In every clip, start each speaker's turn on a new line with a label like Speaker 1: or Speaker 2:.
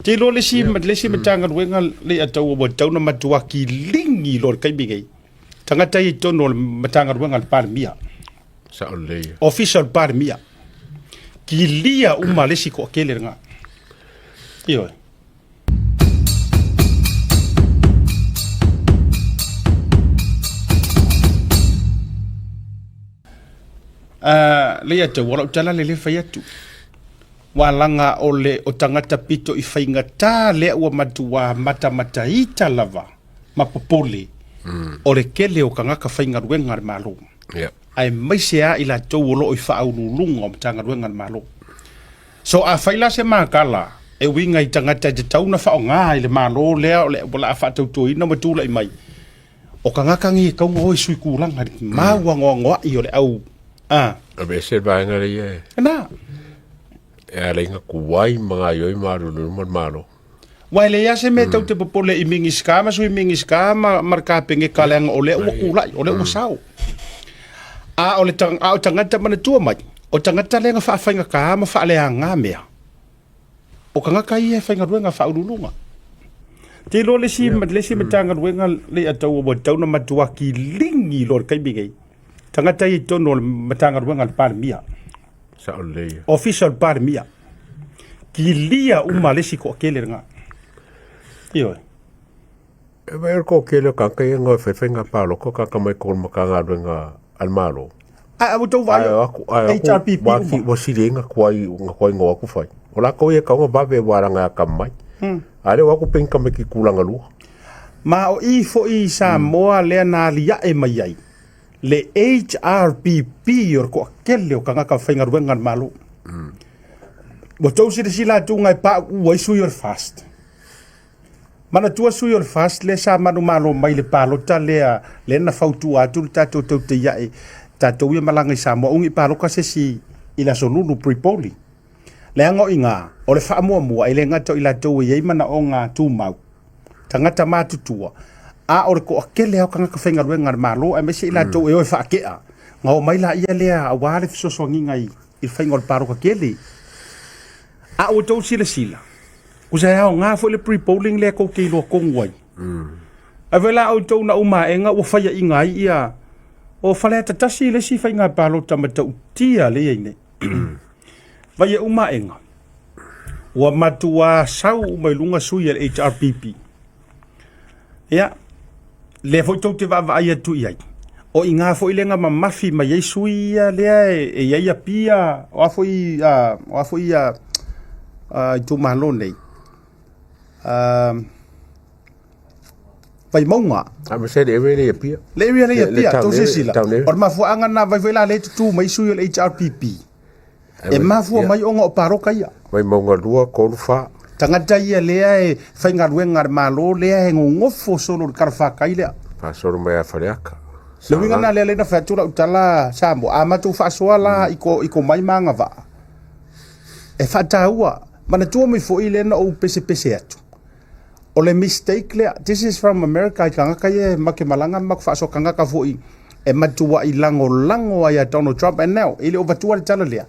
Speaker 1: te lo le si matanga wenga le atau o tau na matua ki lingi lo kai bigai tangata I tono matanga wenga par mia
Speaker 2: sa ole
Speaker 1: official par mia ki lia uma le si ko kele nga io le atau wala tala le fayatu walanga ole o tangata pito I whaingata lea ua matua mata ita lava mapopole ole kele o kangaka whaingaruenga malo ai maisea ila tau olo I whaaululunga o matangaruenga malo so a whaila se makala e winga I tangata te tauna whaonga I le malo lea ole wala a whaatautua ina matula I mai o kangaka ngi kaunga hoi sui kulanga maua ngoa I ole au
Speaker 2: abe se vaenga le ye
Speaker 1: na
Speaker 2: e alenga kuwai mga yoi maru luman malo.
Speaker 1: Wai le ya se me tau te popole I mingi skama so I mingi skama marka penge kalenga ole ua kulai ole ua sao. A ole tangata mana tua mai. O tangata lenga whaafainga kama whaaleanga mea. O kangaka I e whainga ruenga whaurulunga. Te lo le si matanga ruenga le atau o tau na matua ki lingi lo kai bigei. Tangata I tono matanga ruenga par mia. Official par mia ki lia uma le si ko kele nga io
Speaker 2: e ver ko kele ka ka ngo fe nga palo ko ka mai ko makanga nga al malo
Speaker 1: a to vai HRPP
Speaker 2: wa si lenga kwai ngo ku fai ola ko ye ka ngo ba be wara nga ka mai ale wa ku pen ka me ki kulanga lu
Speaker 1: ma o I fo I sa moa le na lia e mai ai le HRPP or ko kelle o kanga ka whainga ruenga malo. Mo tau si sila tu ngai pa uai sui or fast. Mana tua sui or fast le sa manu malo mai le palo ta le na fautu atu tato tau te iae tato ia malanga I sa mo ungi palo ka se si ila solulu prepoli. Le ango inga o le wha mua I le ngato ila tau iei mana o ngā tu mau. Tangata mātutua. A ore ko akele au kanga ka whainga ruenga malo, a mese ila tau e oi whaakea. Ngā o maila ia lea a wāre fisosongi ngai I whainga o paro ka kele. A o tau sila. Kusa hao ngā fo le pre-polling lea kou keilo kongwai. A vela au tau na umaenga o whaia I ngai ia. O whalea tatasi le si whainga paro tamata utia le ine. Vai e umaenga. Ua matua sau umailunga sui al HRPP. Ia. Le foi tau te vava ai atu iai. O inga foi lenga mamafi ma Yesu ia lea e ia pia o foi tu malone. Vai monga.
Speaker 2: A me se le le pia.
Speaker 1: Le pia to se sila. Or ma fu anga na vai vela le tu mai su le HRPP. E ma fu mai onga o paro kaia.
Speaker 2: Vai monga lua ko fa.
Speaker 1: Tangata ia lea e whainga ruenga malo lea e ngofo solo karwha kailea.
Speaker 2: Pa solo mai a whareaka.
Speaker 1: Le winga na lea lena whatura utala sambo. A matu whasoa la iko mai manga va. E whataua. Mana tua mai fo I lena o pese atu. O le mistake lea. This is from America. I kangaka ia make malanga mak whaso kangaka fo I. E matua I lango ai a Donald Trump. And now, ili o vatua le tala lea.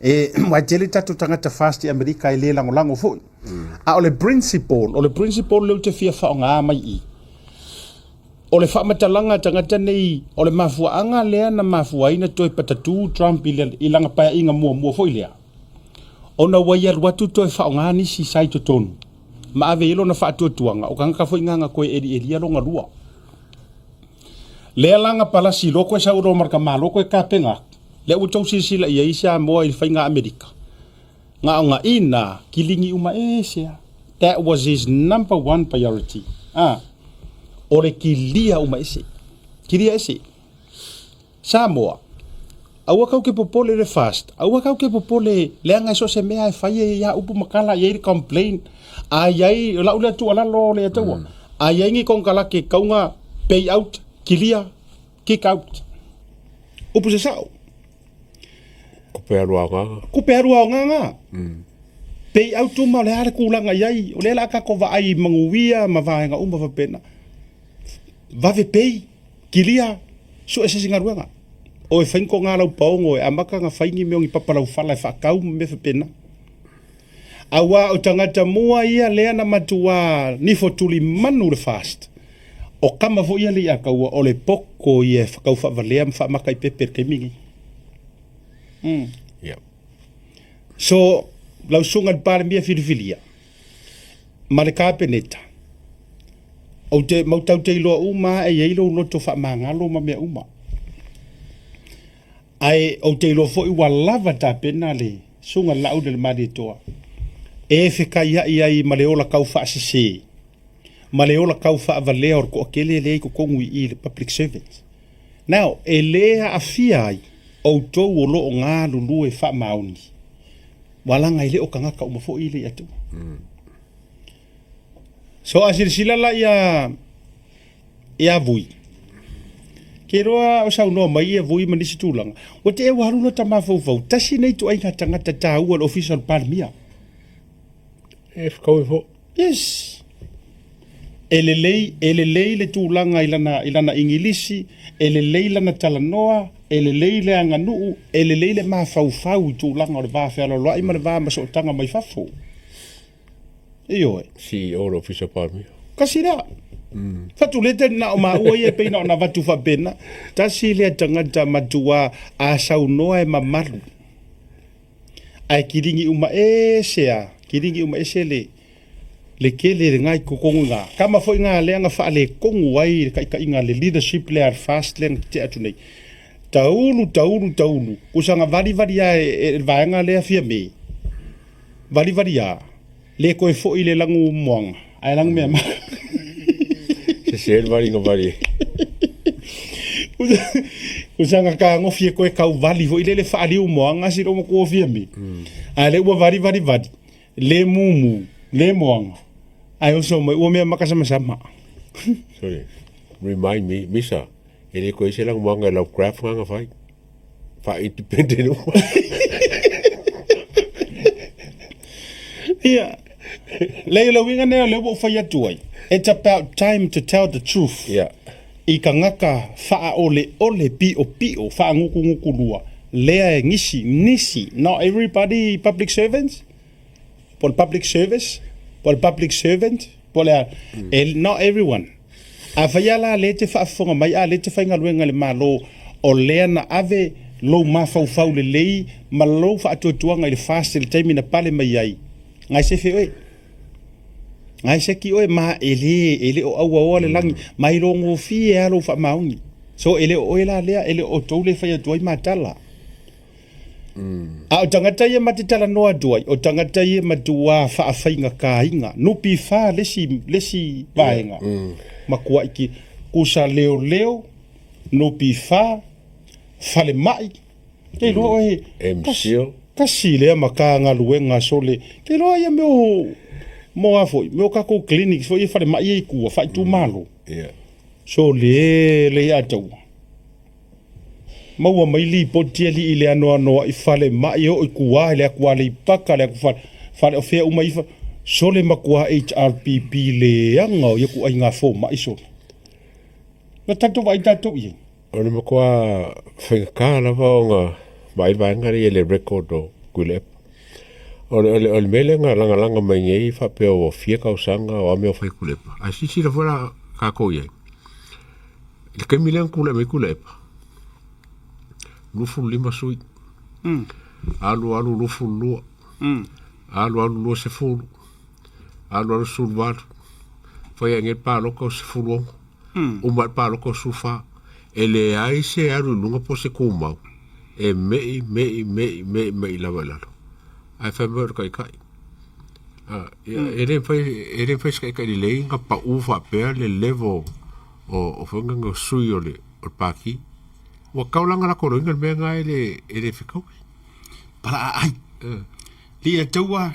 Speaker 1: E mai tele tatu tangata fast I Amerika I le lango foi. A ole principle le te fia whaonga mai I. Ole whamatalanga tangata nei, ole mafuanga lea na mafuaina toi patatu Trump I langa paya inga mua foi lea. Ona wai aruatu toi whaonga ni si sai to tonu. Ma ave ilo na whaatuatuanga, o kanga foi nganga koe eri alonga rua. Lea langa palasi loko e sauro marka maloko e kapenga. Le utau sila ia isa moa I whainga Amerika. Nga ina kilingi uma esia. That was his number one priority. Ore kilia uma ese. Kilia ese. Samoa. Awa kau ke popole le fast. Awa kau ke popole leanga so se mea e whaie ia upu makala ia complain. Ai laula tu alalo le atua. Ai ngi kongkala ke kaunga pay out kilia kick out. Upu se sao. Kuperua nga. Pei au tuma le hare kulanga iai. O le la kako va ai manguia ma vaenga umba va pena. Vave pei. Kilia. Su ese singaruanga. O e whainko ngā lau paongo e amaka ngā whaingi meong I papalau whala e whakau me va pena. Awa o tangata mua ia lea na matua nifo tuli manu le fast. O kama vo ia le ia kaua o le poko ia whakau whavalea mwha i pepe ke mingi.
Speaker 2: Yeah.
Speaker 1: So, lau sunga pare mia whiriwhiria. Ma le kāpeneta. O te mautau te iloa uma e eilo loto wha mangalo ma mea uma. Ai o te iloa fo i wa lava ta pena le sunga lau le mare toa. E whika ia i ma le ola kau wha asese. Ma le ola kau wha avalea or ko akele le ko kongu i le public servants. Now, e lea a fia ai o tau o lo o ngā lulu e wha mauni. Walanga i le o kangaka o mafo i le atu. So asir sila la ia vui. Ke roa o sau noa mai ia vui manisi tūlanga. O te e waru no tama fau. Tasi nei tu ai ngā tangata tā ua official parmia.
Speaker 2: E whakau e fo.
Speaker 1: Yes. Ele lei le tūlanga ilana ingilisi, ele lei lana talanoa, ele lei le anganuu, ele lei le mafau i tūlanga o le vāwhea loa ima le vā masootanga mai fafo. Iyo e.
Speaker 2: CEO le official parmia.
Speaker 1: Kasi rea. Fatu le te na o maua ia peina o na watu whabena, tasi lea tangata matua a saunoa e mamaru. Ai kiringi uma sea, le kele le ngai kokongu ngā. Kama foi ngā leanga wha le kongu ai, ka inga le leadership le ar fast le te atu nei. Taulu. Kusanga vari a e vaenga le a fia me. Vari a. Le koe foi le langu moanga. Ai langu mea ma.
Speaker 2: Se vari ngā vari.
Speaker 1: Kusanga ka ngofie koe kau vali foi le wha aliu moanga si romo kua fia me. Ai le ua vari. Le mumu, le moanga. Ai oso mai ua mea makasama.
Speaker 2: Sorry. Remind me, Misa, ele koe se lang moanga lau craft nganga whai. Wha independent uma.
Speaker 1: Yeah. Leila winga nea leo whai atu ai. It's about time to tell the truth.
Speaker 2: Yeah.
Speaker 1: I ka ngaka wha ole pio, wha nguku lua. Lea e nisi. Not everybody public servants. Por public service, por public servant, not everyone. A whaiala le te whaafonga mai, a le te whainga luenga le malo, o lea na ave lo mawhau le lei, ma lo whaatuatuanga i le fast le taimi na pale mai ai. Ngai se fe oe. Ngai se ki oe ma ele o aua le langi, mai rongo fi e alo wha maungi. So ele o oe la lea, ele o tau le whaiatuai matala. A o tangata ia matitala noa duai, o tangata ia matua whaawhainga kāinga, nupi wha lesi vaenga. Makua iki, kusa leo, nupi wha, whale mai. Kei loa e...
Speaker 2: MCO.
Speaker 1: Kasi lea maka ngā luenga sole. Kei loa ia meo afoi, meo kako clinic, fo ia whale mai e kua, whai tu malo. So le atau. Maua mai li potia li ile anoa I whale mai o I kua le akua le paka le akua whale o whea uma iwa sole makua HRPP le anga o yaku ai ngā fō mai sole. Na tato vai tato I.
Speaker 2: Ona makua whengaka lawa o ngā mai ngari e le record o kulepa. Ole mele ngā langa mai ngei whapea o fia kausanga o ame o whai kulepa. Ai sisi la whara kako iai. Le kaimileang kulepa. Lufu lima sui. Alu lufu lua. Alu lua se fulu. Alu sulvatu. Foi ngel pa loko se fulu. Uma pa loko sufa. Ele ai se alu lunga po se kumau. E me la valaro. Ai fa mer kai. Ele fai kai le nga pa ufa per le level o fonga sui ole o paki. Wa kaulanga la koronga me nga ele fikau.
Speaker 1: Para ai. Li taua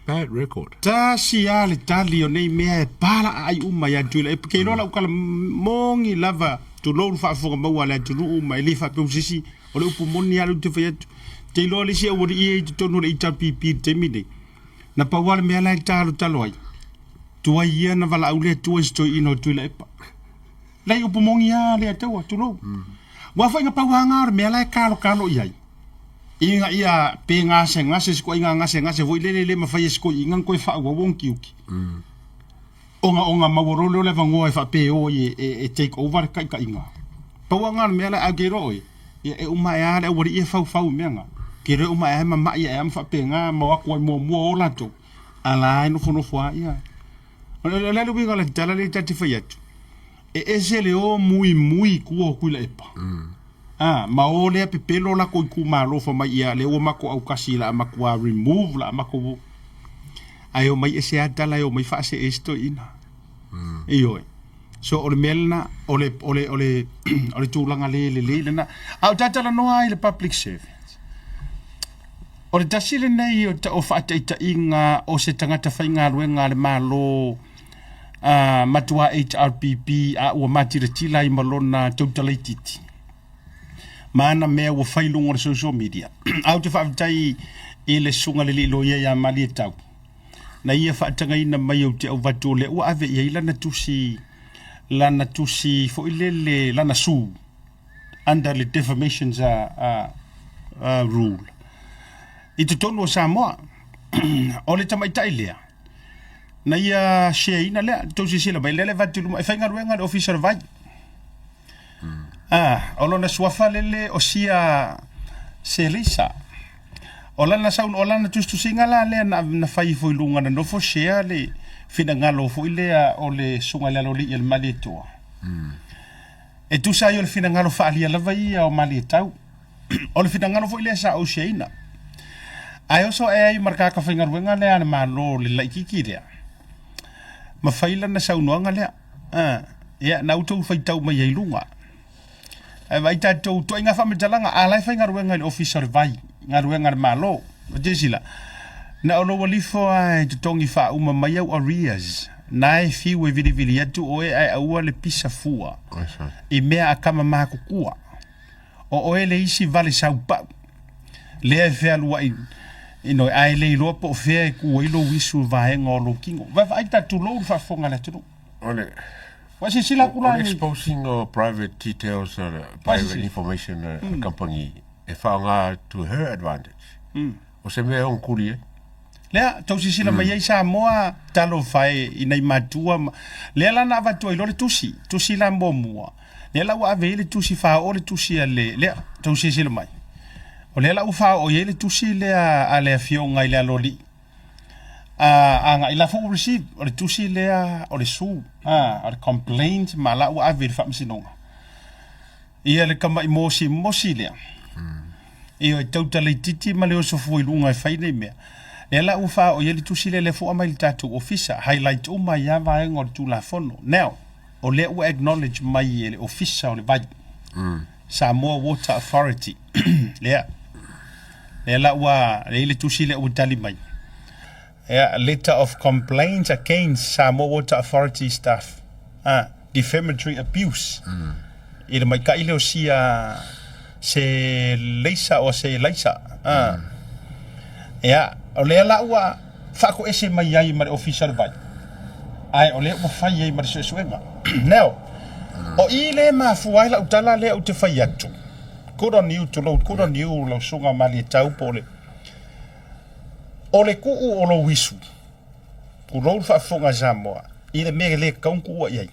Speaker 2: bad record.
Speaker 1: Ta si ale tali o nei me para ai uma ya tula e ke rola ukala mongi lava tu lo fa fo ma wala tu uma ili fa pe sisi o le upu moni alu te fa te lo le si o ri e to no le pp te mini. Na pa wala me ala talo ai. Tu ai ia na vala ule tu sto ino tu le pa. Lai upu mongi ya le taua tu lo. Wa fa nga pa wanga me ala kalo iai. Inga ia pe ngase sko inga ngase voi le mafai sko inga ko fa wa won kiuki. Onga maworolo le vango e fa pe o e take over ka inga. Pawanga me la agero e uma ya le wori e fau menga. Kire uma e mama ia am fa pe nga ma ko mo la to. Ala no fono fwa ia. Le lu binga le tala le tati fayet. E se le o muy ku la epa. Ma o le pepelo la ko ku malo fa mai ia le o mako au kasila mako remove la mako ayo mai ese atala yo mai fa se esto ina iyo so ole melna ole tulanga le na au tatala no ai le public service ole tasile nei o fa ta inga o se tangata fa inga ruenga le malo matua HRPP o matira tila i malona totalititi mana me o failungo le social media au te fa tai ele sunga le lo ya mali tau na ia whaatanga ina mai au te au watu le ua ave ia lana tusi fo ilele lana su under the defamations rule i te tonu o Samoa o le tamaitai lea na ia shea ina lea tausi sila mai lele watu luma e whainga ruenga le officer vai o lona suafa lele o sia se lisa Olana saun olana tustu singala le na fai foi lunga na no fo share le fina ngalo fo ile o le sunga le loli el malito. E tu sa yo le fina ngalo fa ali la vai o malito. O le fina ngalo fo ile sa o sheina. Ayo so e marka ka finga wenga le ana malo le la ikikire. Ma faila na saun nga le. Ya na uto fai tau mai lunga. E vai ta to inga fa metalanga ala finga wenga le officer vai. Ngaruenga malo jesila na ono walifo ai tongi fa uma mai au areas nai fi we vili atu o e au le pisa fua e mea akama makukua o ele isi vale saupa le fe alua ino ai le lopo fe ku ilo wisu va ngolo kingo va ai ta tu lo fa fonga la tu
Speaker 2: ole
Speaker 1: wasi sila kula
Speaker 2: exposing private details private information company e whaanga to her advantage. O se mea on kuri e?
Speaker 1: Lea, tausi sila mai ei Samoa talo whae inai matua. Lea lana avatua ilo le tusi la mua. Lea lau ave le tusi wha o le tusi a le. Lea, tausi sila mai. O lea lau wha o ye le tusi lea a lea fionga i lea loli. Anga ila fu receive o le tusi lea o le su. O le complaint ma lau ave le whamsinonga. Ia le kama i mosi lea. E tautala titi ma le o sofu ilunga e whaine mea. E la ufa o yeli tusile le fua mai tatu ofisa. Highlight o mai ya vaenga o le tula fono. Now, o le ua acknowledge mai e le ofisa o le vai. Samoa Water Authority. Lea. E la ua le tusile o tali mai. A letter of complaints against Samoa Water Authority staff. Defamatory abuse. I le mai ka ile o sia se leisa o se leisa ya o le la ua fa ko ese mai ai ma official vai ai o le mo fai ai ma se suenga now o ile ma fuai la utala le o te fai atu good on you to load good on you lo sunga mali tau pole o le ku o lo wisu ku lo fa fonga Samoa ile me le kaunku wa ai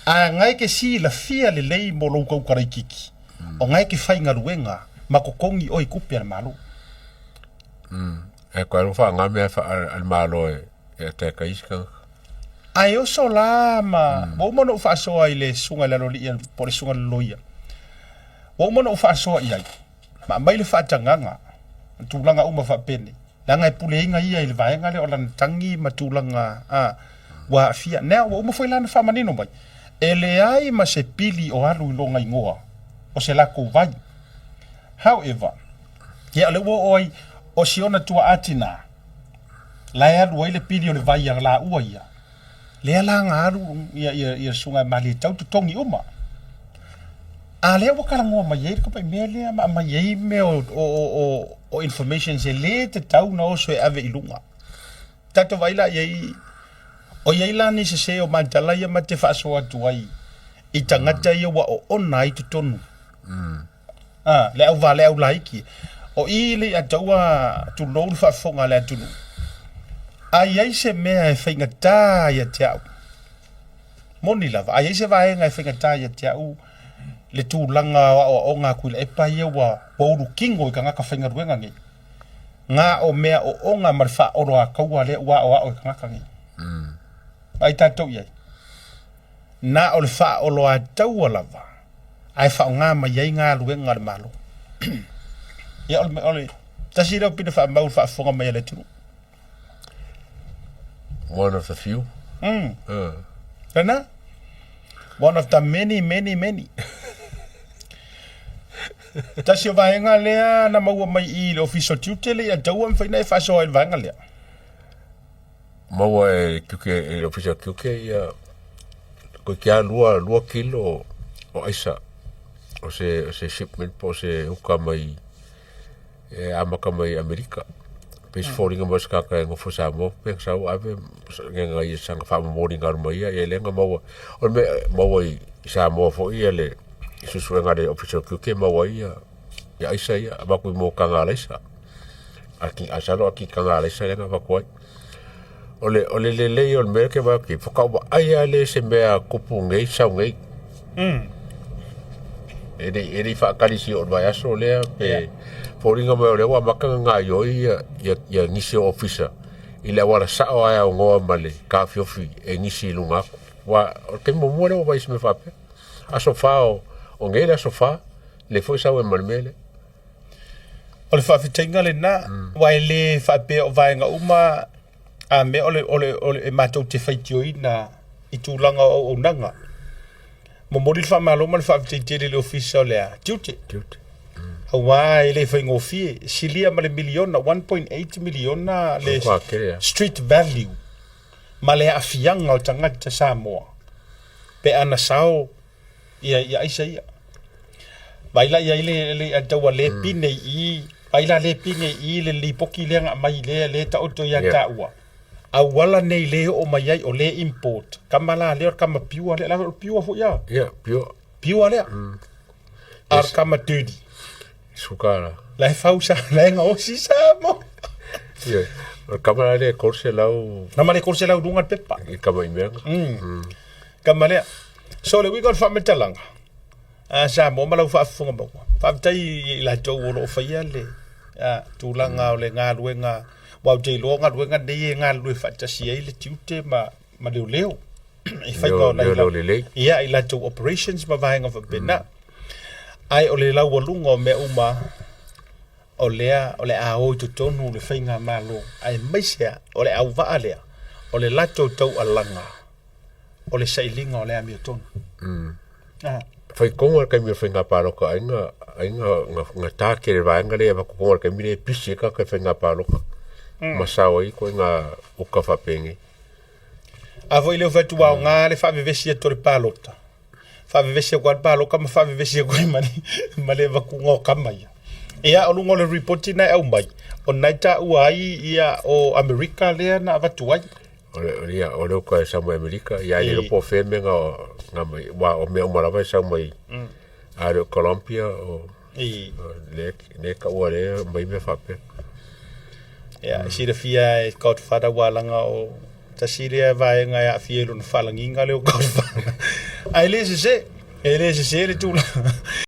Speaker 1: a ngai ke si la fia le lei mo lo ko kara kiki o ngai ke whainga ruenga makokongi o i kupi al malo.
Speaker 2: E kwa rufa ngā mea al malo e te kaiska.
Speaker 1: Ai o so la ma. Wo mono ufa soa i le sunga le loli i po le sunga le loia. Wo mono ufa soa i ai. Ma mai le whaatanganga. Tūlanga uma whapene. Langa e pule inga ia i le vaenga le o lan tangi ma tūlanga wa fia. Nea wo uma whailana whamanino mai. E le ai ma se pili o alu i longa ingoa. O se lako vai. However, ia le wo oi o siona tua atina. Lai alu ai le pili o le vai ar la ua ia. Le la ngaru ia sunga mali tau tu tongi uma. A le wa kala ngoa mai ko pa mele ma mai me o information se le te tau na o so ave ilunga. Tato vai la ia o ia la ni se o mantala ia ma te fa so atu ai. I tangata ia wa o ona i tu tonu. Le au vale au laiki. o i le ataua tulou le fa'afoga le atunu ai ai se mea e faigatā ia te au moni lava ai ai se vaega e faigatā ia te au le tulaga oaoaoga kui le epa ia ua ulukigo i kagaka faigaluega gei nga o mea o onga ma le fa'aolo akaua lea ua oa'o e kagaka gei ai tatou iai na o le fa'aolo ataua lava ae fa'aogā mai ai galuega le malo ia ole tasi leo pina fa'amau le fa'afoga mai a le tunu
Speaker 2: One of the few.
Speaker 1: Rena? One of the many. Tasi o vaenga lea na maua mai i le official tutor le a taua mwhaina e whasoa i vaenga lea.
Speaker 2: Maua e kuke, e official kuke ia koe kia lua kilo o aisa o se shipment po se uka mai e amaka mai Amerika. Pes fōringa mo skaka e ngofo sa mo pe sau ave ngenga i sanga fa mo moringa mai e lenga maua o me maua i sa mo fo ia le susuenga le official kuke maua ia ya aisa ia abaku mo kanga laisa aki asalo aki kanga laisa lenga bakoi ole le o me ke ba ki foka ai ale se mea kupu ngei sau ngei Eri fa kalisi o vai aso lea pe fōringa mai o lea wa makanga ngā ioi ia ngisi o ofisa i lea wala sao aia o ngoa male ka fiofi e ngisi lunga wa ke mo mo lea vai me fape aso fao o ngei aso fa le foi sao e malmele
Speaker 1: o le whawhitainga le nā wai le whape o vaenga uma a me ole e mātou te whaitio ina i tūlanga o nanga mo mori fa malo mal fa tete le official le tute Hawaii le fa ngofie silia mal million 1.8 million le street value male afianga o tangata Samoa pe ana sao ia isa ia baila ia le atawa le pine i baila le pine i le lipoki le mai le ta auto ya ta ua awala nei le o mai ai o le import kamala le kama piua le la piua fo ya piua le ar kama tudi
Speaker 2: sukara
Speaker 1: la fausa la nga o si samo
Speaker 2: ia kamala le corse lau
Speaker 1: na male corse lau dunga pepa
Speaker 2: kama imenga
Speaker 1: kamala so le we got fa metalanga sa mo malau fa funga ba fa tai la to o fa ya le tulanga o le nga luenga wa te longa luenga de nga lu fa tasi ai le tute ma leo e fa ko na ia ila to operations ma vaing of bena ai o le la walunga me uma o le a o to tonu le fainga malo ai maisia o le au va ale o le lato to alanga o le sailinga o le ami tonu
Speaker 2: fai konga ka mi fainga palo ka nga ta ke le vainga le ba konga ka mi le pisi ka fainga palo masao i ko nga uka fa pengi
Speaker 1: avo ile fa tuwa nga le fa vivesi to le palota fa vivesi ko palo ka fa vivesi ko male va ku ngo kamai ia o lungo le report na au mai o naita uai ia o America le na va tuai
Speaker 2: o le ko sa mo America ia le po feme nga mai wa o me o mara va sa mai a le Colombia o le ka o le mai me fa pe
Speaker 1: ya si de fia e kaut fada walanga o tasiria vai nga ya fielu na falanginga le o kaut ai le se le tula